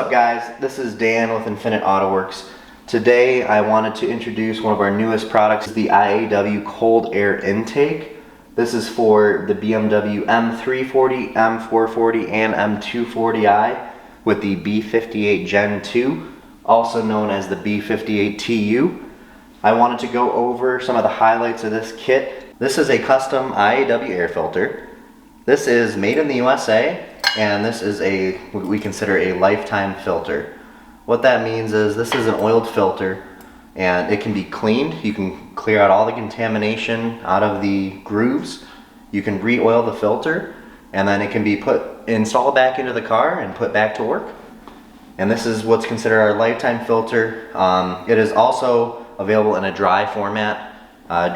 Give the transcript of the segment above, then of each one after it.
up guys, this is Dan with Infinite Autowerks. Today I wanted to introduce one of our newest products, the IAW cold air intake. This is for the BMW M340, M440, and M240i with the B58 Gen 2, also known as the B58 TU. I wanted to go over some of the highlights of this kit. This is a custom IAW air filter. This is made in the USA, and this is what we consider a lifetime filter. What that means is this is an oiled filter, and it can be cleaned. You can clear out all the contamination out of the grooves. You can re-oil the filter, and then it can be installed back into the car and put back to work. And this is what's considered our lifetime filter. It is also available in a dry format.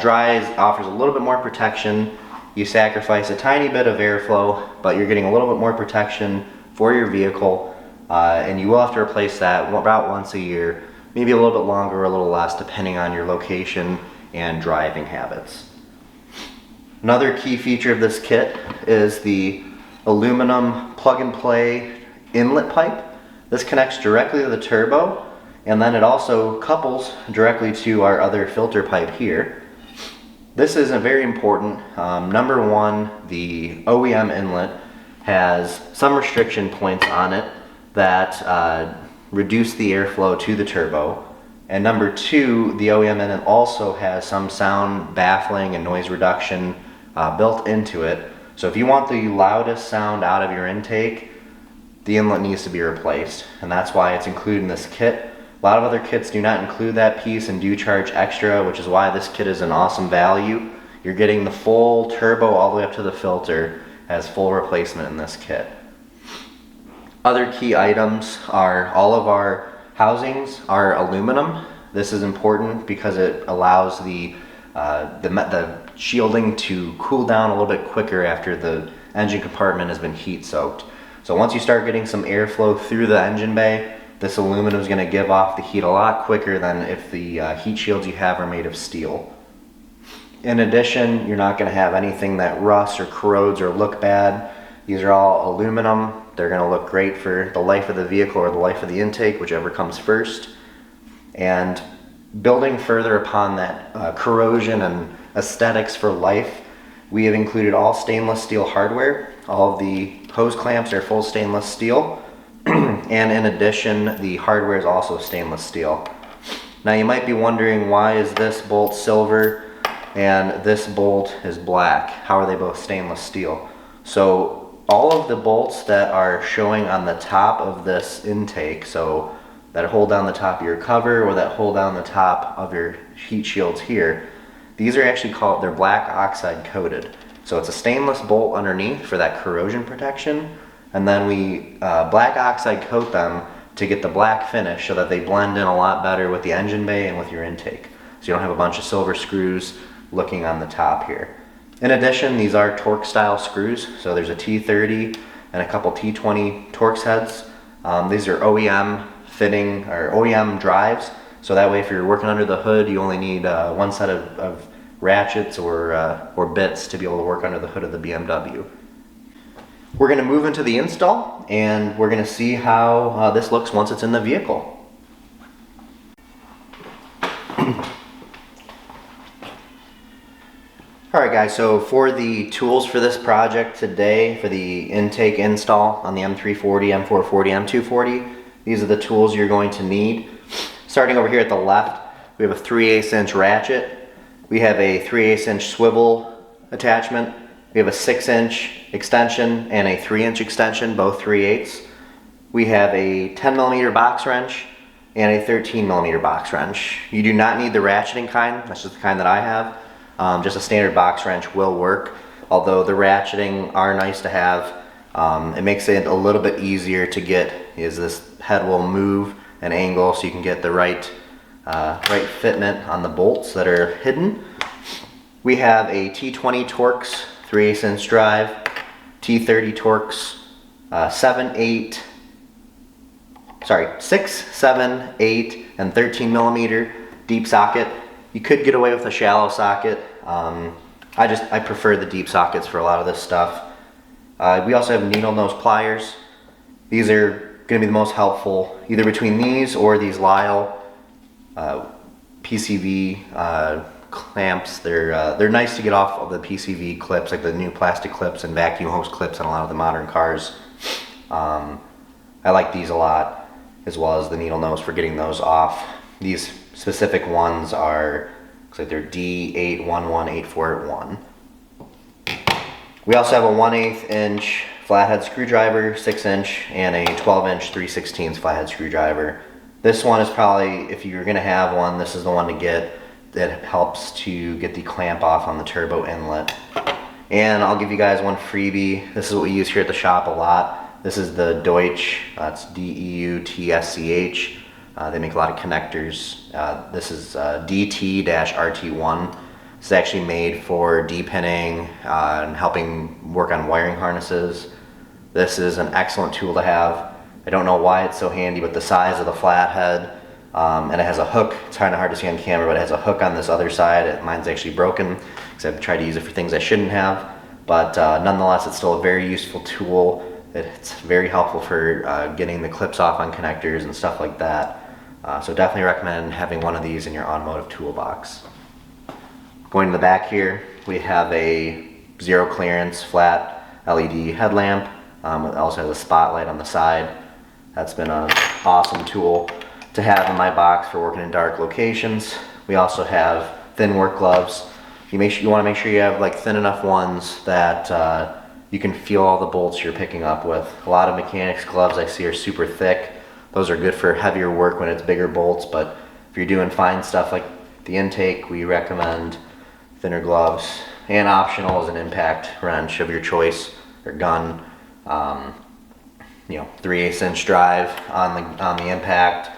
Dry offers a little bit more protection. You sacrifice a tiny bit of airflow, but you're getting a little bit more protection for your vehicle, and you will have to replace that about once a year, maybe a little bit longer or a little less depending on your location and driving habits. Another key feature of this kit is the aluminum plug-and-play inlet pipe. This connects directly to the turbo, and then it also couples directly to our other filter pipe here. This is very important. Number one, the OEM inlet has some restriction points on it that reduce the airflow to the turbo. And number two, the OEM inlet also has some sound baffling and noise reduction built into it. So if you want the loudest sound out of your intake, the inlet needs to be replaced. And that's why it's included in this kit. A lot of other kits do not include that piece and do charge extra, which is why this kit is an awesome value. You're getting the full turbo all the way up to the filter as full replacement in this kit. Other key items are all of our housings are aluminum. This is important because it allows the shielding to cool down a little bit quicker after the engine compartment has been heat soaked. So once you start getting some airflow through the engine bay, this aluminum is going to give off the heat a lot quicker than if the heat shields you have are made of steel. In addition, you're not going to have anything that rusts or corrodes or look bad. These are all aluminum. They're going to look great for the life of the vehicle or the life of the intake, whichever comes first. And building further upon that corrosion and aesthetics for life, we have included all stainless steel hardware. All of the hose clamps are full stainless steel. And in addition, the hardware is also stainless steel. Now you might be wondering, why is this bolt silver and this bolt is black? How are they both stainless steel? So all of the bolts that are showing on the top of this intake, so that hold down the top of your cover or that hold down the top of your heat shields here, these are actually they're black oxide coated. So it's a stainless bolt underneath for that corrosion protection. And then we black oxide coat them to get the black finish so that they blend in a lot better with the engine bay and with your intake. So you don't have a bunch of silver screws looking on the top here. In addition, these are Torx style screws. So there's a T30 and a couple T20 Torx heads. These are OEM fitting or OEM drives. So that way if you're working under the hood, you only need one set of ratchets or bits to be able to work under the hood of the BMW. We're going to move into the install, and we're going to see how this looks once it's in the vehicle. Alright guys, so for the tools for this project today, for the intake install on the M340, M440, M240, these are the tools you're going to need. Starting over here at the left, we have a 3/8 inch ratchet. We have a 3/8 inch swivel attachment. We have a 6-inch extension and a 3-inch extension, both 3/8. We have a 10mm box wrench and a 13mm box wrench. You do not need the ratcheting kind, that's just the kind that I have. Just a standard box wrench will work, although the ratcheting are nice to have. It makes it a little bit easier to get, as this head will move and angle so you can get the right fitment on the bolts that are hidden. We have a T20 Torx 3/8 inch drive, T30 Torx 6, 7, 8, and 13mm deep socket. You could get away with a shallow socket. I prefer the deep sockets for a lot of this stuff. We also have needle nose pliers. These are going to be the most helpful, either between these or these Lyle PCV clamps. They're nice to get off of the PCV clips, like the new plastic clips and vacuum hose clips on a lot of the modern cars. I like these a lot, as well as the needle nose for getting those off. These specific ones are, looks like they're D811841. We also have a 1/8 inch flathead screwdriver, 6 inch, and a 12 inch 3/16 flathead screwdriver. This one is probably, if you're gonna have one, this is the one to get. That helps to get the clamp off on the turbo inlet. And I'll give you guys one freebie. This is what we use here at the shop a lot. This is the Deutsch, it's DEUTSCH. They make a lot of connectors. This is DT-RT1. This is actually made for depinning and helping work on wiring harnesses. This is an excellent tool to have. I don't know why it's so handy, but the size of the flathead, and it has a hook. It's kind of hard to see on camera, but it has a hook on this other side. Mine's actually broken because I've tried to use it for things I shouldn't have. But nonetheless, it's still a very useful tool. It's very helpful for getting the clips off on connectors and stuff like that. So definitely recommend having one of these in your automotive toolbox. Going to the back here, we have a zero clearance flat LED headlamp. It also has a spotlight on the side. That's been an awesome tool to have in my box for working in dark locations. We also have thin work gloves. You want to make sure you have like thin enough ones that you can feel all the bolts you're picking up with. A lot of mechanics gloves I see are super thick. Those are good for heavier work when it's bigger bolts, but if you're doing fine stuff like the intake, we recommend thinner gloves. And optional is an impact wrench of your choice or gun. 3/8 inch drive on the impact.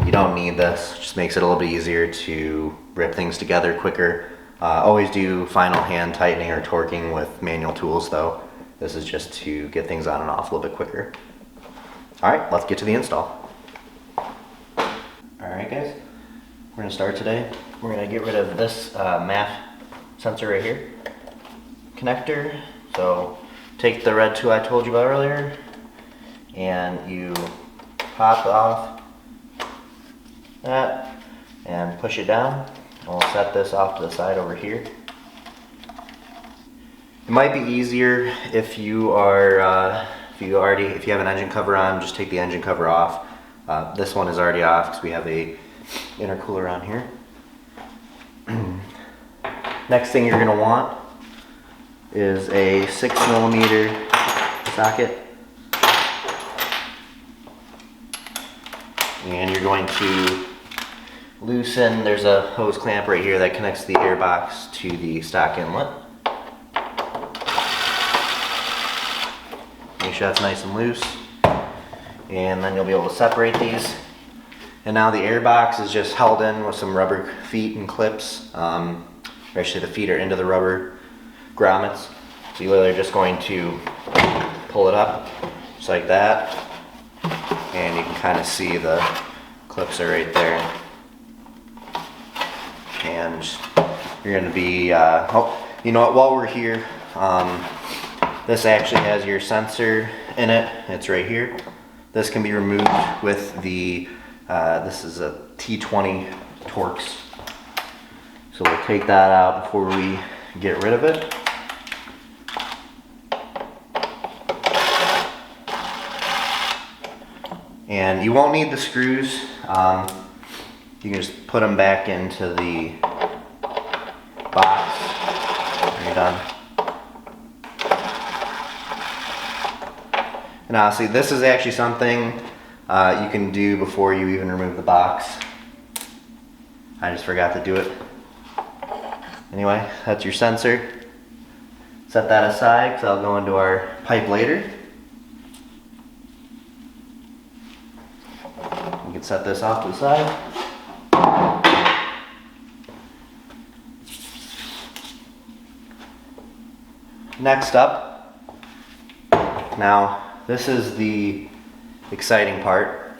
You don't need this. It just makes it a little bit easier to rip things together quicker. Always do final hand tightening or torquing with manual tools though. This is just to get things on and off a little bit quicker. All right, let's get to the install. All right guys, we're gonna start today. We're gonna get rid of this MAF sensor right here. Connector. So take the red tool I told you about earlier and you pop off that and push it down. And we'll set this off to the side over here. It might be easier if you are if you have an engine cover on, just take the engine cover off. This one is already off because we have a intercooler on here. Next thing you're going to want is a 6mm socket. And you're going to loosen, there's a hose clamp right here that connects the airbox to the stock inlet. Make sure that's nice and loose. And then you'll be able to separate these. And now the airbox is just held in with some rubber feet and clips. Actually the feet are into the rubber grommets. So you're literally just going to pull it up just like that. And you can kind of see the clips are right there. And you're going to be, oh, you know what, while we're here, this actually has your sensor in it. It's right here. This can be removed with the, this is a T20 Torx. So we'll take that out before we get rid of it. And you won't need the screws. You can just put them back into the box when you're done. And honestly, this is actually something you can do before you even remove the box. I just forgot to do it. Anyway, that's your sensor. Set that aside because I'll go into our pipe later. We can set this off to the side. Next up, now this is the exciting part.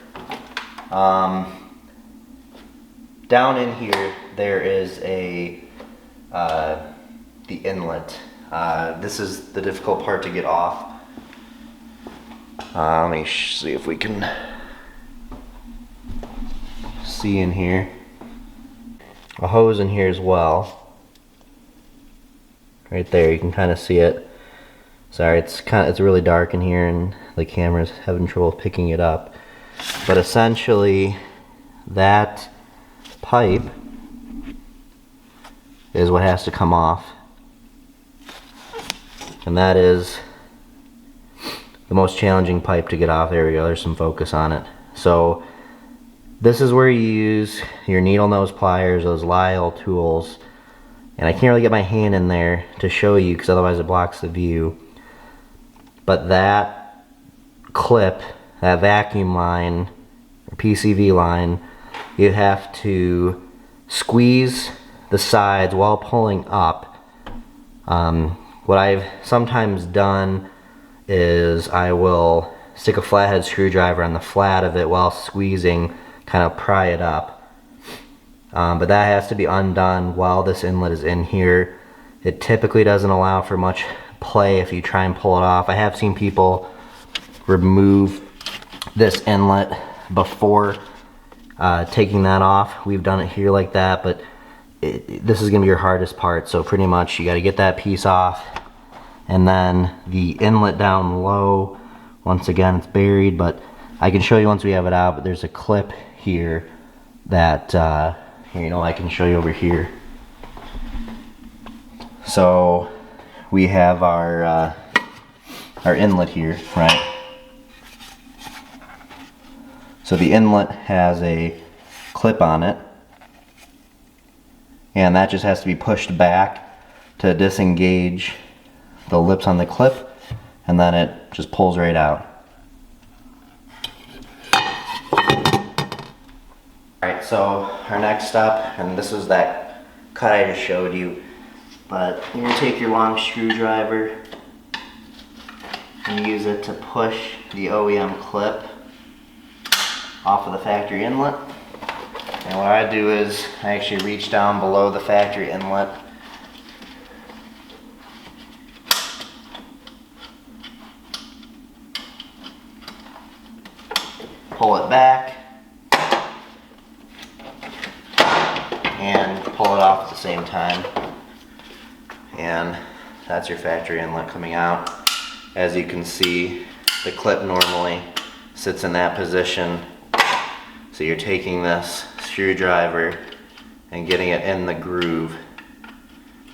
Down in here there is a the inlet. This is the difficult part to get off. Let me see if we can see in here. A hose in here as well. Right there, you can kind of see it. Sorry, it's really dark in here and the camera's having trouble picking it up. But essentially, that pipe is what has to come off. And that is the most challenging pipe to get off. There we go, there's some focus on it. So this is where you use your needle nose pliers, those Lyle tools. And I can't really get my hand in there to show you because otherwise it blocks the view. But that clip, that vacuum line, or PCV line, you have to squeeze the sides while pulling up. What I've sometimes done is I will stick a flathead screwdriver on the flat of it while squeezing, kind of pry it up. But that has to be undone while this inlet is in here. It typically doesn't allow for much play if you try and pull it off. I have seen people remove this inlet before taking that off. We've done it here like that, but this is going to be your hardest part. So pretty much you got to get that piece off, and then the inlet down low, once again it's buried, but I can show you once we have it out. But there's a clip here that here, you know, I can show you over here. So we have our inlet here, right? So the inlet has a clip on it, and that just has to be pushed back to disengage the lips on the clip, and then it just pulls right out. Alright, so our next step, and this is that cut I just showed you, but you're going to take your long screwdriver and use it to push the OEM clip off of the factory inlet. And what I do is I actually reach down below the factory inlet, pull it back, and pull it off at the same time. And that's your factory inlet coming out. As you can see, the clip normally sits in that position. So you're taking this screwdriver and getting it in the groove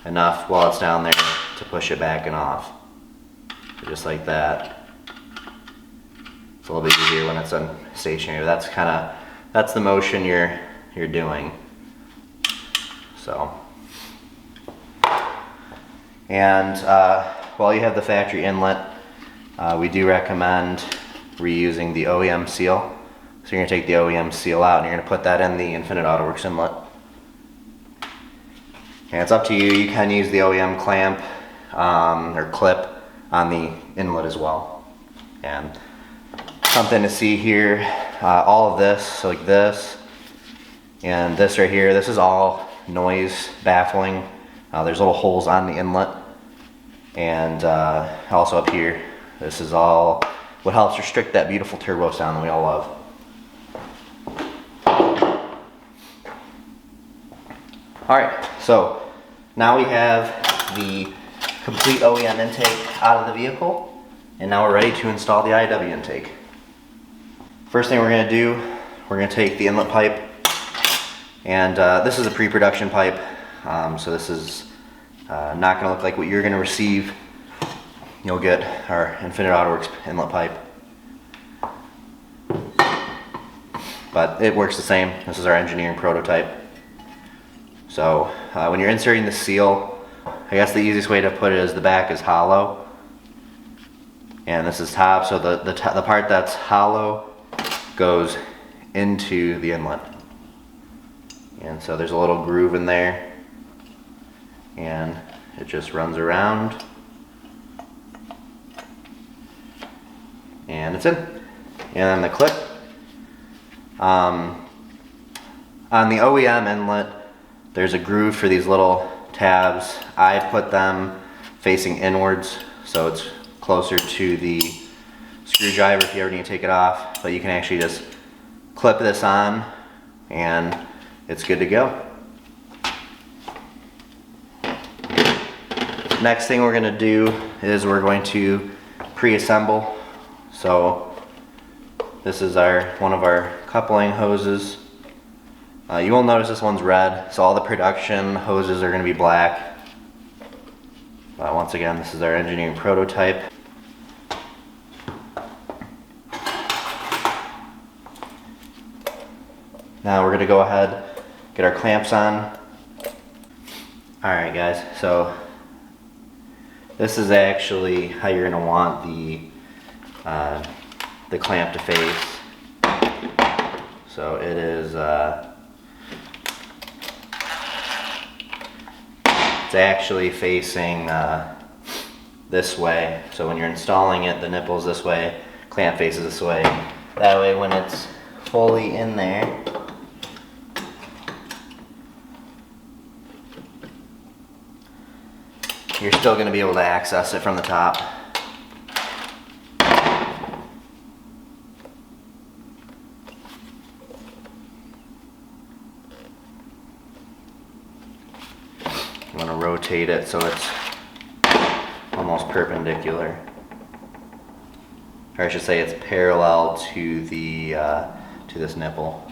enough while it's down there to push it back and off. So just like that. It's a little bit easier when it's on stationary. That's the motion you're doing. So, and while you have the factory inlet, we do recommend reusing the OEM seal. So you're going to take the OEM seal out and you're going to put that in the Infinite Autowerks inlet. And it's up to you. You can use the OEM clamp or clip on the inlet as well. And something to see here, all of this, so like this and this right here, this is all noise baffling. There's little holes on the inlet, and also up here, this is all what helps restrict that beautiful turbo sound that we all love. Alright, so now we have the complete OEM intake out of the vehicle, and now we're ready to install the IW intake. First thing we're going to do, we're going to take the inlet pipe, and this is a pre-production pipe, so this is not going to look like what you're going to receive. You'll get our Infinite Autowerks inlet pipe, but it works the same. This is our engineering prototype. So when you're inserting the seal, I guess the easiest way to put it is the back is hollow, and this is top, so the part that's hollow goes into the inlet. And so there's a little groove in there, and it just runs around, and it's in. And then the clip. On the OEM inlet, there's a groove for these little tabs. I put them facing inwards, so it's closer to the screwdriver if you ever need to take it off, but you can actually just clip this on and it's good to go. Next thing we're going to do is we're going to pre-assemble. So this is one of our coupling hoses. You will notice this one's red, so all the production hoses are going to be black. Once again, this is our engineering prototype. Now we're going to go ahead, get our clamps on. Alright guys, so this is actually how you're going to want the clamp to face. So it is it's actually facing this way. So when you're installing it, the nipple's this way, clamp faces this way. That way when it's fully in there, you're still going to be able to access it from the top. I'm going to rotate it so it's almost perpendicular. Or I should say it's parallel to the to this nipple.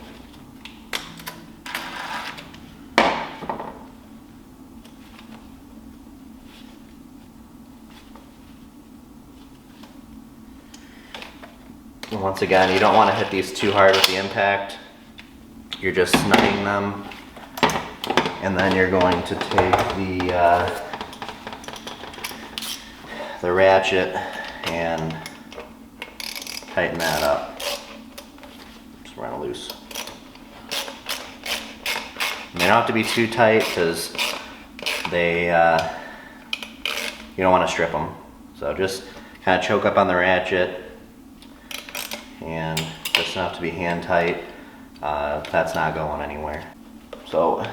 And once again, you don't want to hit these too hard with the impact. You're just snutting them, and then you're going to take the ratchet and tighten that up. Just run it loose. And they don't have to be too tight because you don't want to strip them. So just kind of choke up on the ratchet, and just enough to be hand tight. That's not going anywhere. So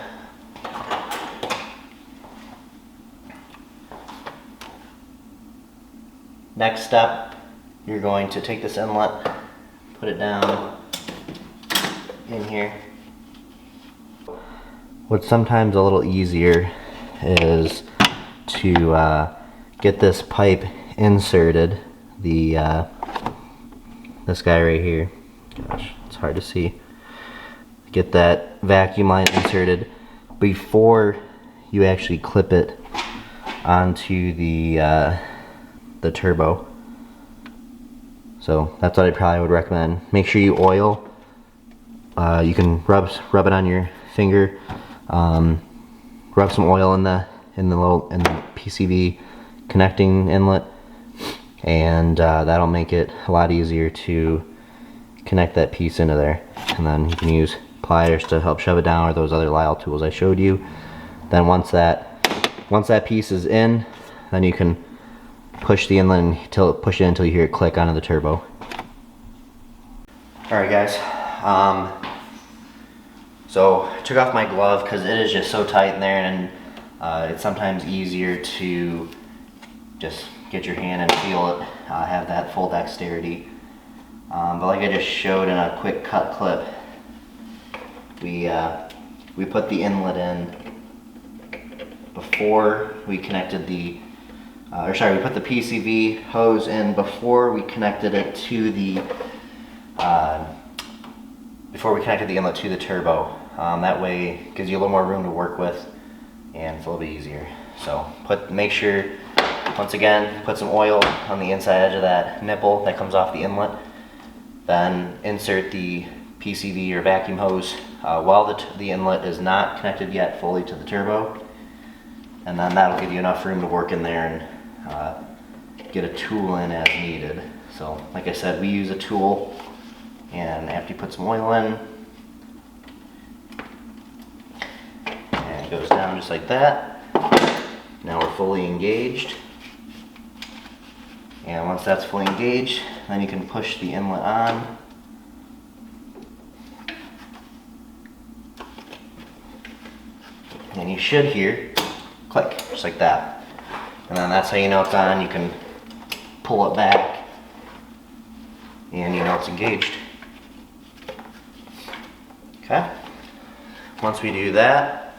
next step, you're going to take this inlet, put it down in here. What's sometimes a little easier is to get this pipe inserted, this guy right here. Gosh, it's hard to see. Get that vacuum line inserted before you actually clip it onto the turbo. So that's what I probably would recommend. Make sure you oil. You can rub it on your finger. Rub some oil in the PCV connecting inlet, and that'll make it a lot easier to connect that piece into there. And then you can use pliers to help shove it down, or those other Lyle tools I showed you. Then once that piece is in, then you can push the inlet push it until you hear it click onto the turbo. Alright guys, so I took off my glove because it is just so tight in there, and it's sometimes easier to just get your hand and feel it, have that full dexterity. But like I just showed in a quick cut clip, we put the inlet in before we connected we put the PCV hose in before we connected it to the inlet to the turbo. That way it gives you a little more room to work with, and it's a little bit easier. So make sure, once again, put some oil on the inside edge of that nipple that comes off the inlet. Then insert the PCV or vacuum hose while the inlet is not connected yet fully to the turbo, and then that'll give you enough room to work in there and get a tool in as needed. So like I said, we use a tool, and after you put some oil in, and it goes down just like that. Now we're fully engaged, and once that's fully engaged, then you can push the inlet on. And you should hear click, just like that. And then that's how you know it's on. You can pull it back, and you know it's engaged. Okay. Once we do that,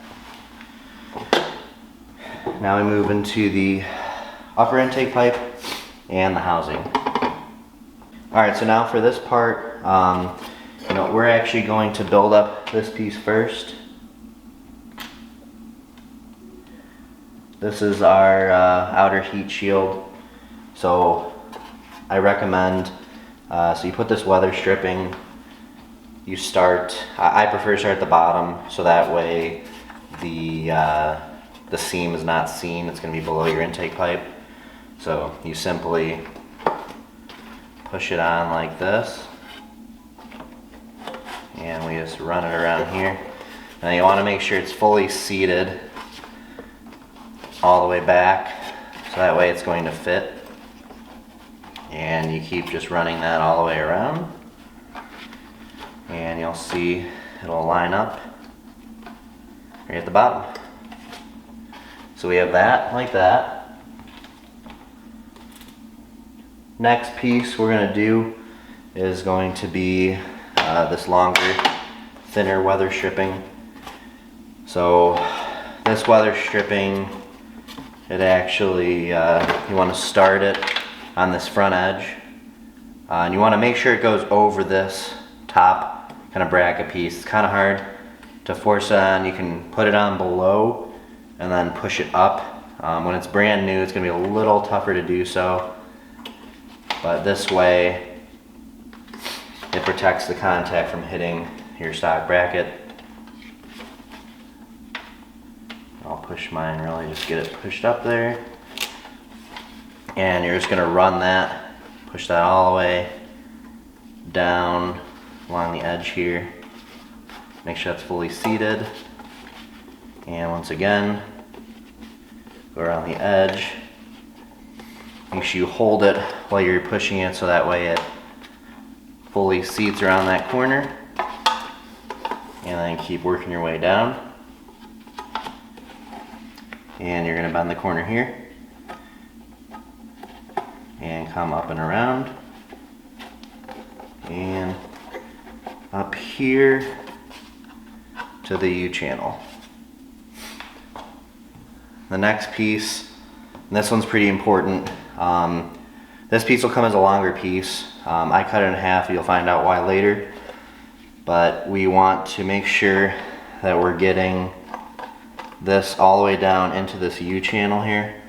now we move into the upper intake pipe and the housing. Alright, so now for this part, you know, we're actually going to build up this piece first. This is our outer heat shield. So I recommend, so you put this weather stripping, you start, I prefer to start at the bottom, so that way the seam is not seen, it's going to be below your intake pipe. So you simply push it on like this, and we just run it around here. Now you want to make sure it's fully seated all the way back, so that way it's going to fit. And you keep just running that all the way around, and you'll see it'll line up right at the bottom. So we have that like that. Next piece we're going to do is going to be this longer, thinner weather stripping. So this weather stripping, it actually, you want to start it on this front edge, and you want to make sure it goes over this top kind of bracket piece. It's kind of hard to force it on. You can put it on below and then push it up. When it's brand new, it's going to be a little tougher to do so, but this way it protects the contact from hitting your stock bracket. I'll push mine, really just get it pushed up there. And you're just going to run that, push that all the way down along the edge here. Make sure that's fully seated. And once again, go around the edge. Make sure you hold it while you're pushing it, so that way it fully seats around that corner. And then keep working your way down. And you're going to bend the corner here and come up and around and up here to the U channel. The next piece, and this one's pretty important, this piece will come as a longer piece. I cut it in half, you'll find out why later, but we want to make sure that we're getting this all the way down into this U channel here.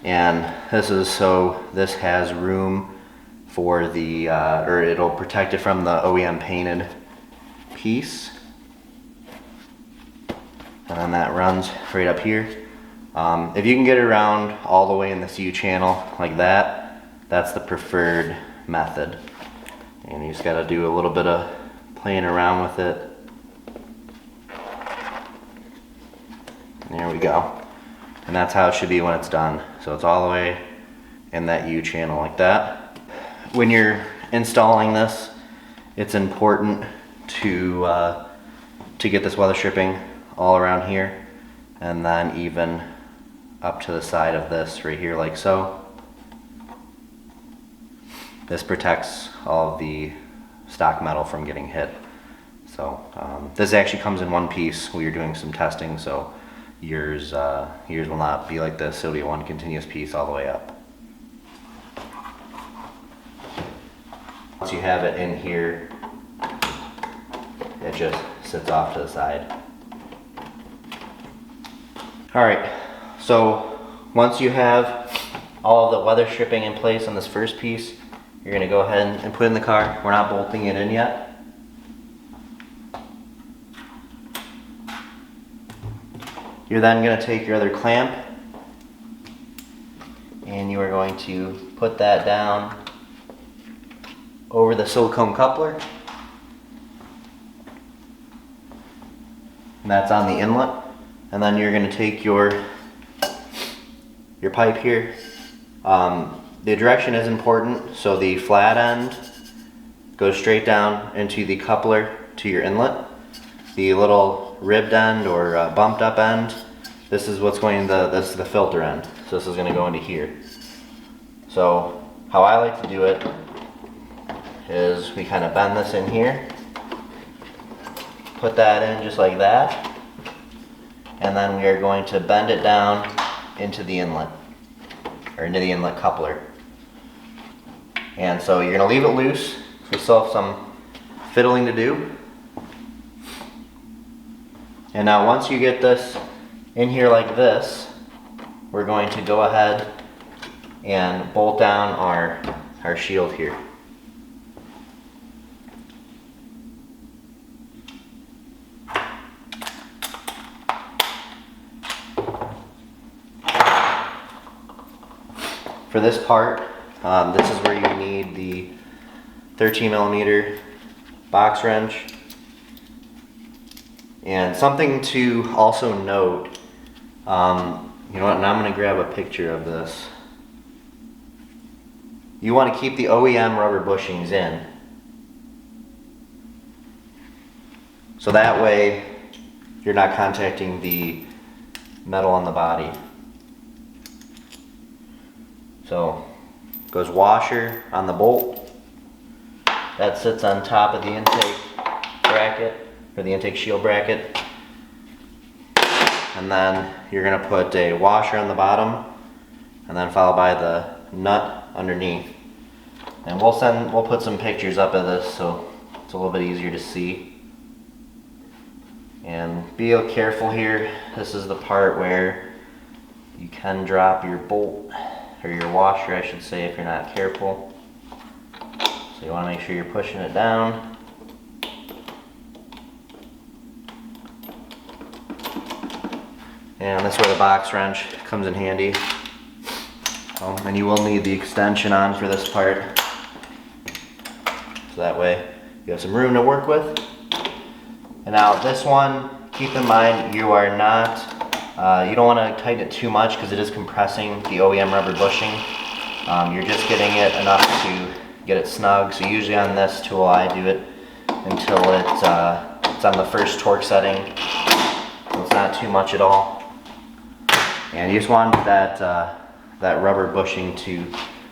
And this is so this has room for the, or it'll protect it from the OEM painted piece. And then that runs right up here. If you can get it around all the way in this U channel like that, that's the preferred method. And you just got to do a little bit of playing around with it. And there we go. And that's how it should be when it's done. So it's all the way in that U channel like that. When you're installing this, it's important to get this weather stripping all around here, and then even up to the side of this right here like so. This protects all of the stock metal from getting hit. So this actually comes in one piece. We are doing some testing, so yours will not be like this. It'll be one continuous piece all the way up. Once you have it in here, it just sits off to the side. Alright, so once you have all of the weather stripping in place on this first piece, you're going to go ahead and put it in the car. We're not bolting it in yet. You're then going to take your other clamp and you are going to put that down over the silicone coupler. And that's on the inlet. And then you're going to take your pipe here. The direction is important, so the flat end goes straight down into the coupler to your inlet. The little ribbed end or bumped up end, this is what's going this is the filter end. So this is going to go into here. So how I like to do it is we kind of bend this in here, put that in just like that, and then we are going to bend it down into the inlet, or into the inlet coupler. And so you're going to leave it loose. We still have some fiddling to do. And now once you get this in here like this, we're going to go ahead and bolt down our shield here. For this part, this is where you need the 13mm box wrench. And something to also note, you know what, now I'm going to grab a picture of this. You want to keep the OEM rubber bushings in. So that way you're not contacting the metal on the body. So goes washer on the bolt. That sits on top of the intake bracket, or the intake shield bracket. And then you're going to put a washer on the bottom, and then followed by the nut underneath. And we'll put some pictures up of this so it's a little bit easier to see. And be careful here. This is the part where you can drop your bolt, or your washer I should say, if you're not careful. So you want to make sure you're pushing it down. And that's where the box wrench comes in handy. And you will need the extension on for this part. So that way you have some room to work with. And now this one, keep in mind you are not, you don't want to tighten it too much because it is compressing the OEM rubber bushing. You're just getting it enough to get it snug. So usually on this tool I do it until it's on the first torque setting. So it's not too much at all. And you just want that rubber bushing to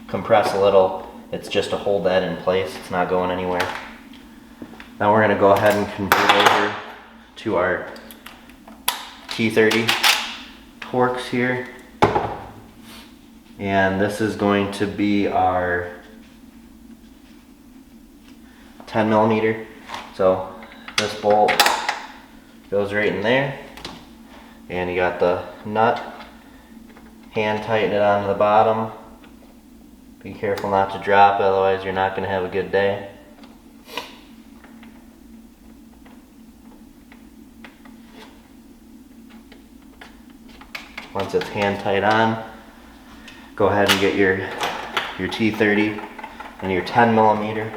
compress a little. It's just to hold that in place. It's not going anywhere. Now we're going to go ahead and convert over to our T30 Torx here. And this is going to be our 10mm. So this bolt goes right in there. And you got the nut. Hand tighten it onto the bottom. Be careful not to drop it, otherwise you're not going to have a good day. Once it's hand tight on, go ahead and get your T30 and your 10mm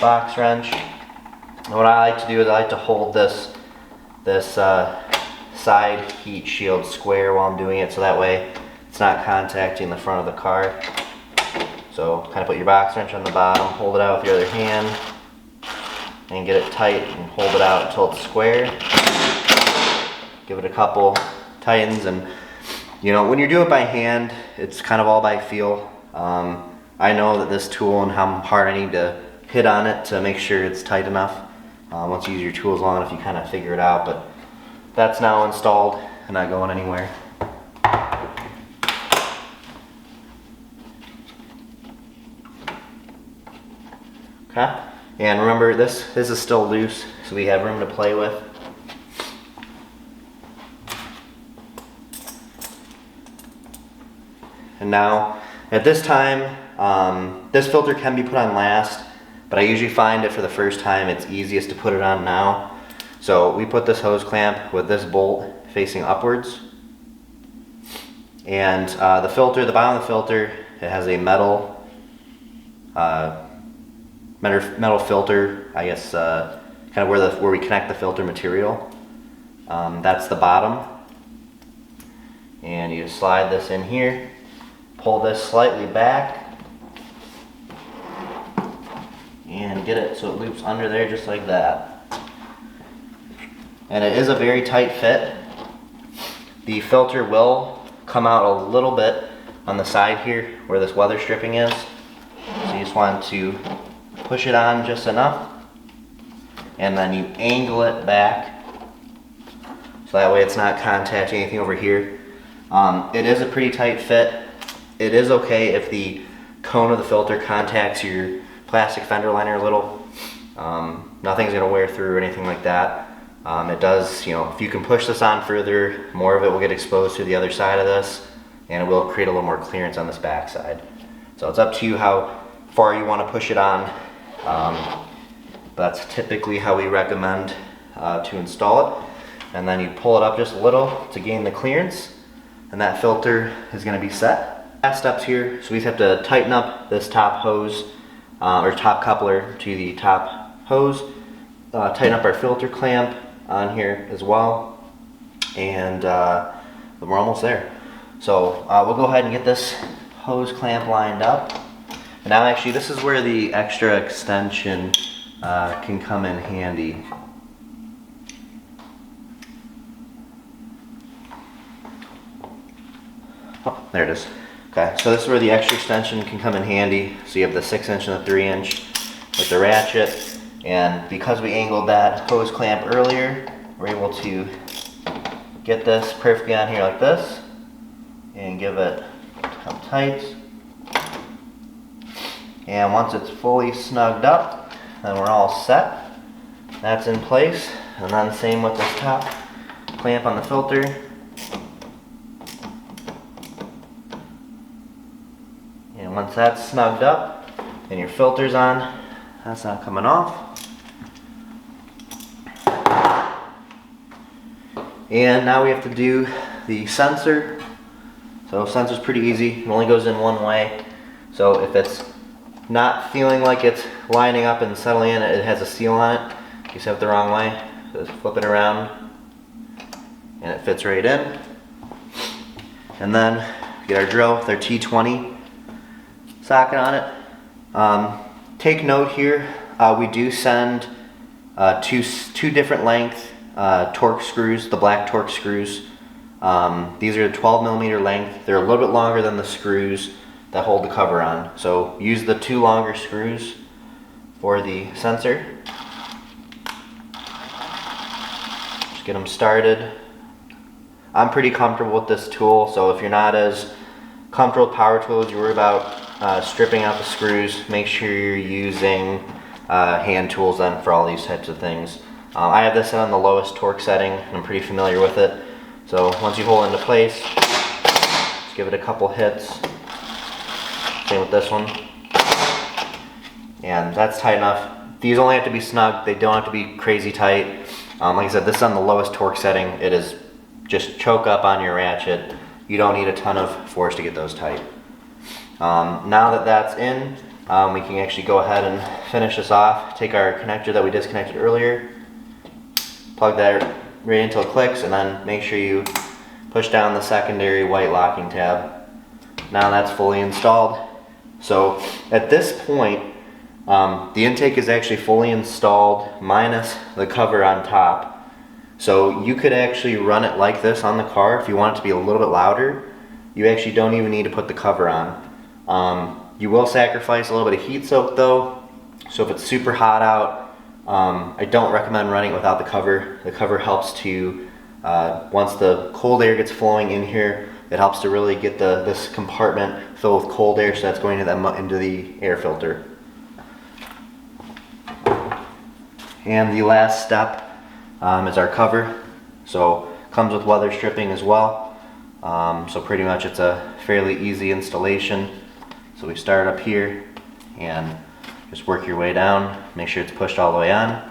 box wrench. And what I like to do is I like to hold this side heat shield square while I'm doing it, so that way it's not contacting the front of the car. So kind of put your box wrench on the bottom, hold it out with your other hand, and get it tight and hold it out until it's square. Give it a couple tightens, and you know, when you do it by hand, it's kind of all by feel. I know that this tool and how hard I need to hit on it to make sure it's tight enough. Once you use your tools long enough, you kind of figure it out, but that's now installed and not going anywhere. Okay, and remember this is still loose, so we have room to play with. And now, at this time, this filter can be put on last, but I usually find that for the first time it's easiest to put it on now. So we put this hose clamp with this bolt facing upwards. And the filter, the bottom of the filter, it has a metal filter, I guess, kind of where we connect the filter material. That's the bottom. And you just slide this in here, pull this slightly back, and get it so it loops under there just like that. And it is a very tight fit. The filter will come out a little bit on the side here where this weather stripping is. So you just want to push it on just enough, and then you angle it back so that way it's not contacting anything over here. It is a pretty tight fit. It is okay if the cone of the filter contacts your plastic fender liner a little. Nothing's gonna wear through or anything like that. It does, if you can push this on further, more of it will get exposed to the other side of this, and it will create a little more clearance on this back side. So it's up to you how far you want to push it on. That's typically how we recommend to install it. And then you pull it up just a little to gain the clearance, and that filter is going to be set. Last steps here, so we have to tighten up this top hose, or top coupler to the top hose, tighten up our filter clamp on here as well, and we're almost there. So we'll go ahead and get this hose clamp lined up. And now actually this is where the extra extension can come in handy. Oh, there it is. Okay, so this is where the extra extension can come in handy. So you have the 6-inch and the 3-inch with the ratchet. And because we angled that hose clamp earlier, we're able to get this perfectly on here like this and give it come tight. And once it's fully snugged up, then we're all set. That's in place. And then same with this top clamp on the filter. And once that's snugged up and your filter's on, that's not coming off. And now we have to do the sensor. So sensor's pretty easy. It only goes in one way. So if it's not feeling like it's lining up and settling in, it has a seal on it. You just have it the wrong way. So just flip it around and it fits right in. And then get our drill with our T20 socket on it. Take note here, we do send two different length Torx screws, the black Torx screws. These are 12mm length. They're a little bit longer than the screws that hold the cover on. So use the 2 longer screws for the sensor. Just get them started. I'm pretty comfortable with this tool, so if you're not as comfortable with power tools, you worry about stripping out the screws, make sure you're using hand tools then for all these types of things. I have this set on the lowest torque setting, and I'm pretty familiar with it. So once you hold it into place, just give it a couple hits. Same with this one. And that's tight enough. These only have to be snug, they don't have to be crazy tight. Like I said, this is on the lowest torque setting. It is just choke up on your ratchet. You don't need a ton of force to get those tight. Now that that's in, we can actually go ahead and finish this off. Take our connector that we disconnected earlier, plug that right until it clicks, and then make sure you push down the secondary white locking tab. Now that's fully installed. So at this point, the intake is actually fully installed minus the cover on top. So you could actually run it like this on the car if you want it to be a little bit louder. You actually don't even need to put the cover on. You will sacrifice a little bit of heat soak though. So if it's super hot out, I don't recommend running it without the cover. The cover helps to, once the cold air gets flowing in here, it helps to really get this compartment filled with cold air, so that's going into the air filter. And the last step is our cover. So comes with weather stripping as well. So pretty much it's a fairly easy installation. So we start up here and just work your way down. Make sure it's pushed all the way on.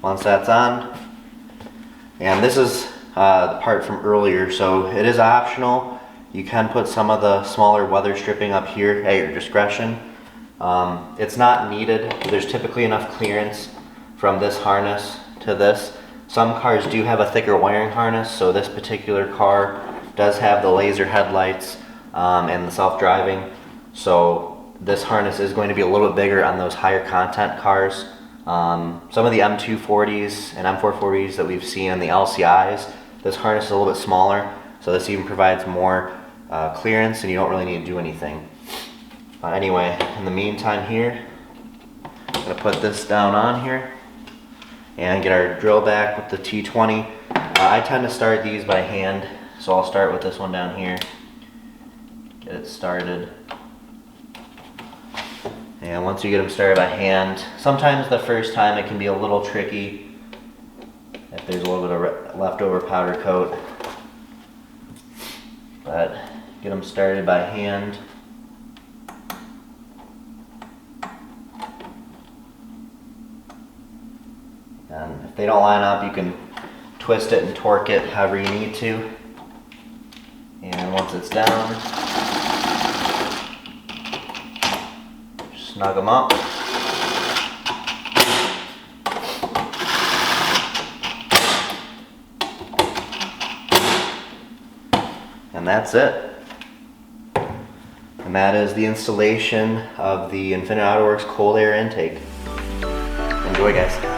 Once that's on, and this is the part from earlier, so it is optional. You can put some of the smaller weather stripping up here at your discretion. It's not needed. There's typically enough clearance from this harness to this. Some cars do have a thicker wiring harness, so this particular car does have the laser headlights and the self-driving. So this harness is going to be a little bit bigger on those higher content cars. Some of the M240s and M440is that we've seen on the LCIs, this harness is a little bit smaller. So this even provides more clearance, and you don't really need to do anything. Anyway, in the meantime here, I'm going to put this down on here and get our drill back with the T20. I tend to start these by hand, so I'll start with this one down here, get it started. And once you get them started by hand, sometimes the first time it can be a little tricky if there's a little bit of leftover powder coat, but get them started by hand. And if they don't line up, you can twist it and torque it however you need to. And once it's down, snug them up. And that's it. And that is the installation of the Infinite Autowerks cold air intake. Enjoy, guys.